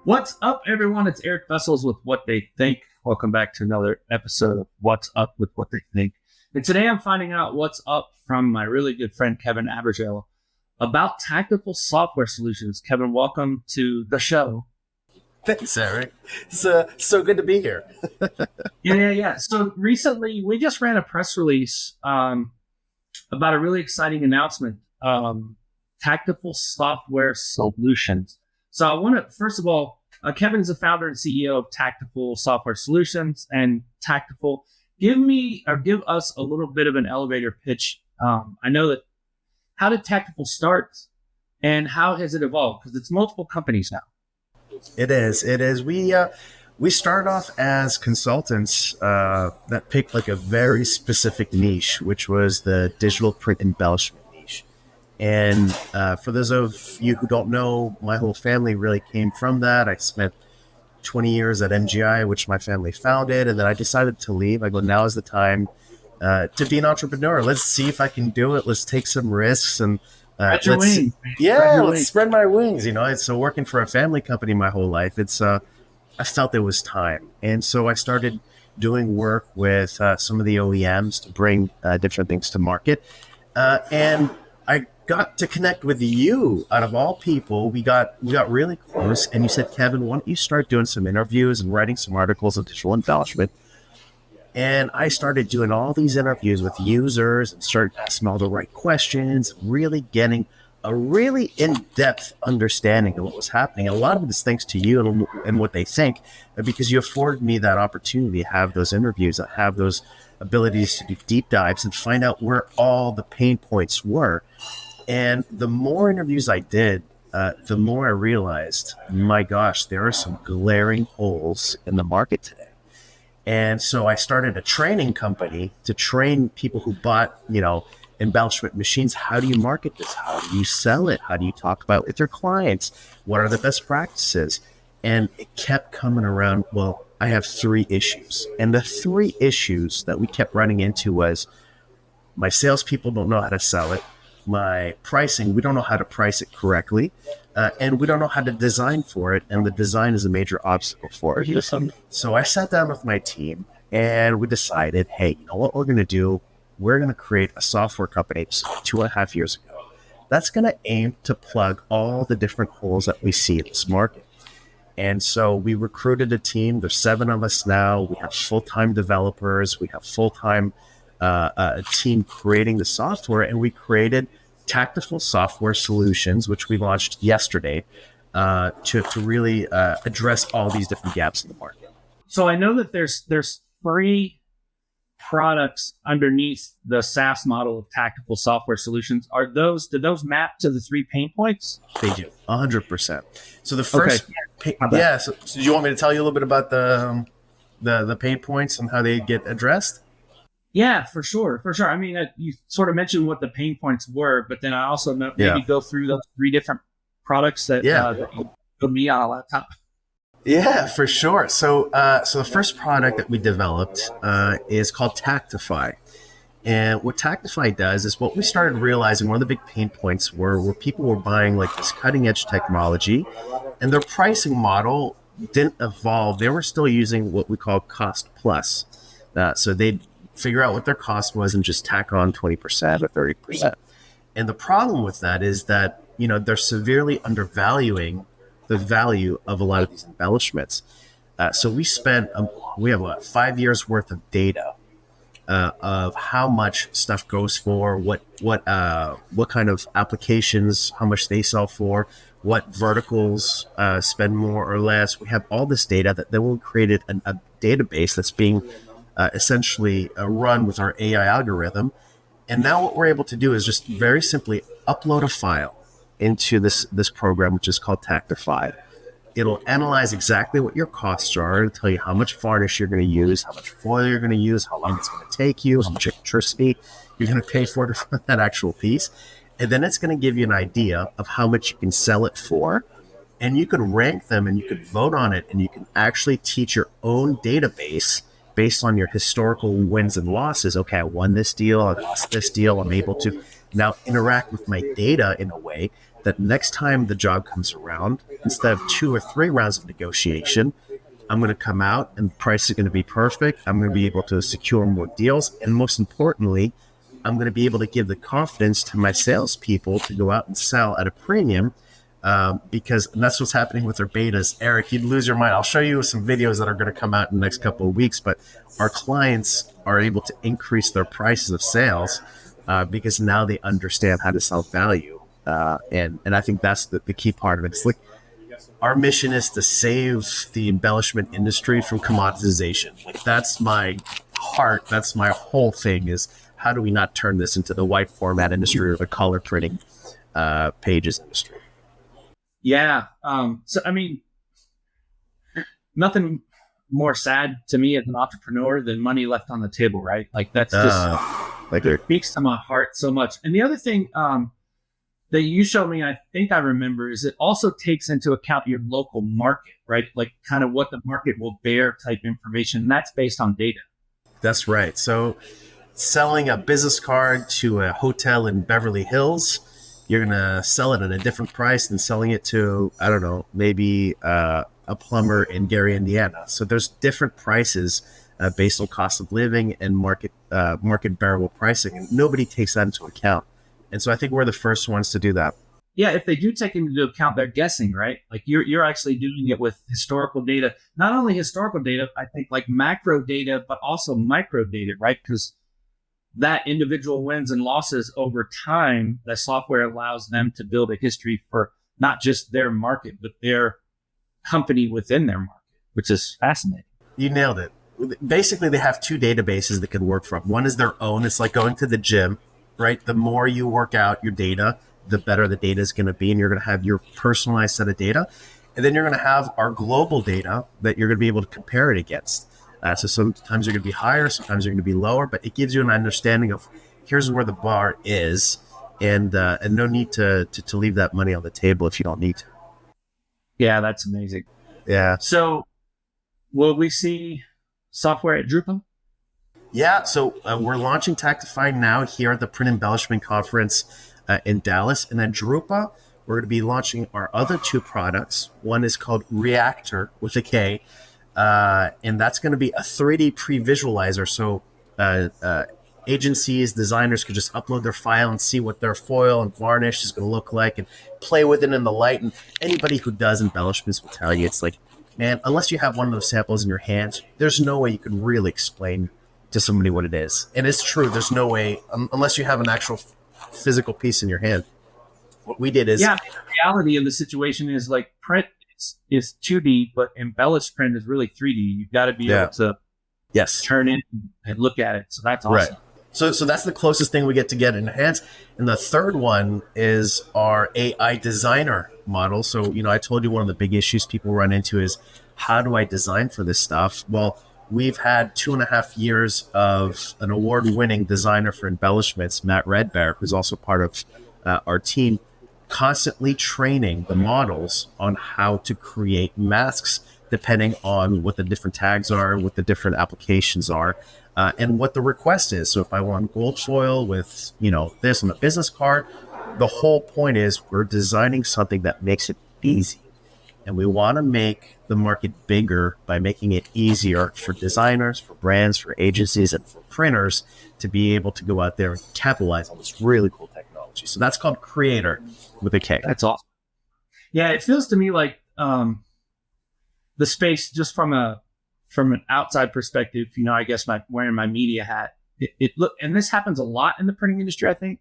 What's up, everyone? It's Eric Vessels with What They Think. Welcome back to another episode of What's Up with What They Think. And today I'm finding out what's up from my really good friend, Kevin Abergel, about tactical software solutions. Kevin, welcome to the show. Thanks, Eric. It's so good to be here. Yeah. So recently, we just ran a press release about a really exciting announcement, tactical software solutions. So I want to, first of all, Kevin is the founder and CEO of Tactical Software Solutions, and Tactical. Give us a little bit of an elevator pitch. I know that. How did Tactical start, and how has it evolved? Because it's multiple companies now. It is. We started off as consultants that picked like a very specific niche, which was the digital print embellishment niche. And for those of you who don't know, my whole family really came from that. I spent 20 years at MGI, which my family founded, and then I decided to leave. I go, now is the time to be an entrepreneur. Let's see if I can do it. Let's take some risks and let's spread my wings. So working for a family company my whole life, I felt it was time. And so I started doing work with some of the OEMs to bring different things to market. And I got to connect with you out of all people. We got really close, and you said, Kevin, why don't you start doing some interviews and writing some articles on digital embellishment? And I started doing all these interviews with users and started asking all the right questions, really getting a really in-depth understanding of what was happening. And a lot of it is thanks to you and what they think, because you afforded me that opportunity to have those interviews, to have those abilities to do deep dives and find out where all the pain points were. And the more interviews I did, the more I realized, my gosh, there are some glaring holes in the market today. And so I started a training company to train people who bought, embellishment machines. How do you market this? How do you sell it? How do you talk about it with your clients? What are the best practices? And it kept coming around. Well, I have 3 issues. And the 3 issues that we kept running into was my salespeople don't know how to sell it. My pricing, we don't know how to price it correctly. And we don't know how to design for it. And the design is a major obstacle for it. So I sat down with my team and we decided, hey, you know what we're going to do? We're going to create a software company 2.5 years ago that's going to aim to plug all the different holes that we see in this market. And so we recruited a team. There's 7 of us now. We have full-time developers. We have full-time a team creating the software, and we created Tactical Software Solutions, which we launched yesterday to really address all these different gaps in the market. So I know that there's 3 products underneath the SaaS model of Tactical Software Solutions. Do those map to the 3 pain points? They do, 100%. So the first, So do you want me to tell you a little bit about the pain points and how they get addressed? Yeah, for sure. I mean, you sort of mentioned what the pain points were, but then I also maybe go through those 3 different products that you put me on a laptop. Yeah, for sure. So the first product that we developed is called Tactify. And what Tactify does is what we started realizing, one of the big pain points were where people were buying like this cutting edge technology and their pricing model didn't evolve. They were still using what we call cost plus. So they'd figure out what their cost was and just tack on 20% or 30%. And the problem with that is that, they're severely undervaluing the value of a lot of these embellishments. So we have 5 years worth of data of how much stuff goes for, what kind of applications, how much they sell for, what verticals spend more or less. We have all this data that then we created a database that's being essentially run with our AI algorithm. And now what we're able to do is just very simply upload a file into this program, which is called Tactify. It'll analyze exactly what your costs are and tell you how much varnish you're going to use, how much foil you're going to use, how long it's going to take you, how much electricity you're going to pay for that actual piece. And then it's going to give you an idea of how much you can sell it for. And you can rank them and you can vote on it, and you can actually teach your own database based on your historical wins and losses. Okay, I won this deal, I lost this deal. I'm able to now interact with my data in a way that next time the job comes around, instead of 2 or 3 rounds of negotiation, I'm going to come out and the price is going to be perfect. I'm going to be able to secure more deals. And most importantly, I'm going to be able to give the confidence to my salespeople to go out and sell at a premium, because that's what's happening with our betas. Eric, you'd lose your mind. I'll show you some videos that are going to come out in the next couple of weeks, but our clients are able to increase their prices of sales because now they understand how to sell value. And I think that's the key part of it. It's like our mission is to save the embellishment industry from commoditization. Like that's my heart. That's my whole thing is how do we not turn this into the white format industry or the color printing pages industry? Yeah. So, I mean, nothing more sad to me as an entrepreneur than money left on the table, right? Like that's just it speaks to my heart so much. And the other thing that you showed me, I think I remember, is it also takes into account your local market, right? Like kind of what the market will bear type information. And that's based on data. That's right. So selling a business card to a hotel in Beverly Hills, you're going to sell it at a different price than selling it to, I don't know, maybe a plumber in Gary, Indiana. So there's different prices based on cost of living and market bearable pricing. And nobody takes that into account. And so I think we're the first ones to do that. Yeah, if they do take into account, they're guessing, right? Like you're actually doing it with historical data, not only historical data, I think like macro data, but also micro data, right? Because that individual wins and losses over time, the software allows them to build a history for not just their market, but their company within their market, which is fascinating. You nailed it. Basically, they have 2 databases that can work from. One is their own. It's like going to the gym, right? The more you work out your data, the better the data is going to be. And you're going to have your personalized set of data. And then you're going to have our global data that you're going to be able to compare it against. So sometimes you're going to be higher, sometimes you're going to be lower, but it gives you an understanding of here's where the bar is, and no need to leave that money on the table if you don't need to. Yeah, that's amazing. Yeah. So will we see software at Drupa? Yeah, so we're launching Tactify now here at the Print Embellishment Conference in Dallas. And at Drupa, we're going to be launching our other 2 products. One is called Reactor with a K, and that's going to be a 3D pre-visualizer. So agencies, designers could just upload their file and see what their foil and varnish is going to look like and play with it in the light. And anybody who does embellishments will tell you, it's like, man, unless you have one of those samples in your hands, there's no way you can really explain to somebody what it is. And it's true. There's no way, unless you have an actual physical piece in your hand. What we did is... Yeah, the reality of the situation is like print is 2D, but embellished print is really 3D. You've got to be able to turn in and look at it. So that's awesome. Right. So that's the closest thing we get in our hands. And the third one is our AI designer model. So, I told you one of the big issues people run into is how do I design for this stuff? Well, we've had 2.5 years of an award-winning designer for embellishments, Matt Redbear, who's also part of our team, constantly training the models on how to create masks depending on what the different tags are, what the different applications are, and what the request is. So if I want gold foil with, this on a business card, the whole point is we're designing something that makes it easy. And we want to make the market bigger by making it easier for designers, for brands, for agencies, and for printers to be able to go out there and capitalize on this really cool technology. So that's called Creator with a K. That's awesome. Yeah, it feels to me like the space, just from an outside perspective, I guess wearing my media hat, it look, and this happens a lot in the printing industry. I think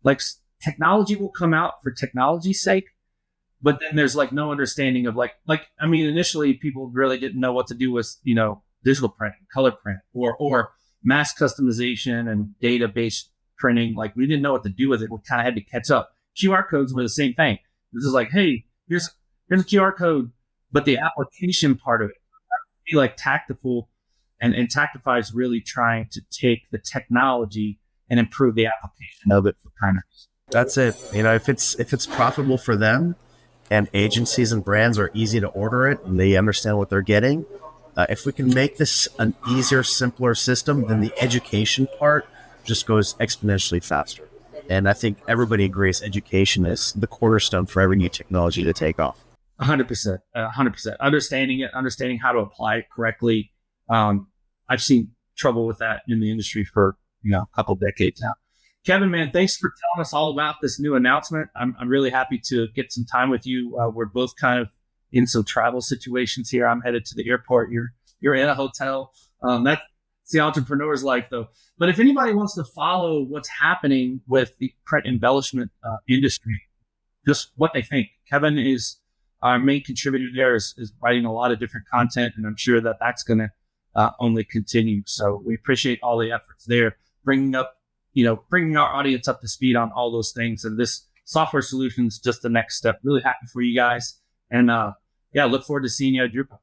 like technology will come out for technology's sake, but then there's like no understanding of initially people really didn't know what to do with digital print, color print, or mass customization and database printing. Like we didn't know what to do with it. We kind of had to catch up. QR codes were the same thing. This is like, hey, here's a QR code, but the application part of it be like Tactiful, and Tactify is really trying to take the technology and improve the application of it for printers. That's it. If it's profitable for them, and agencies and brands are easy to order it and they understand what they're getting, if we can make this an easier, simpler system, then the education part just goes exponentially faster. And I think everybody agrees education is the cornerstone for every new technology to take off. 100%, 100%. Understanding it, understanding how to apply it correctly. I've seen trouble with that in the industry for a couple decades now. Kevin, man, thanks for telling us all about this new announcement. I'm really happy to get some time with you. We're both kind of in some travel situations here. I'm headed to the airport. You're in a hotel. That's the entrepreneur's life, though. But if anybody wants to follow what's happening with the print embellishment industry, just what they think, Kevin is our main contributor there, is writing a lot of different content, and I'm sure that that's going to only continue. So we appreciate all the efforts there, bringing our audience up to speed on all those things. And this software solution is just the next step. Really happy for you guys. And look forward to seeing you at Drupal.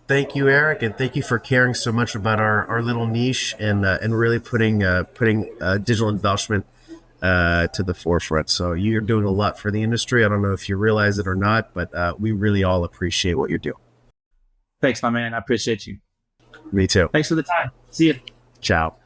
Thank you, Eric, and thank you for caring so much about our little niche and really putting digital embellishment to the forefront. So you're doing a lot for the industry. I don't know if you realize it or not, but we really all appreciate what you're doing. Thanks, my man. I appreciate you. Me too. Thanks for the time. See you. Ciao.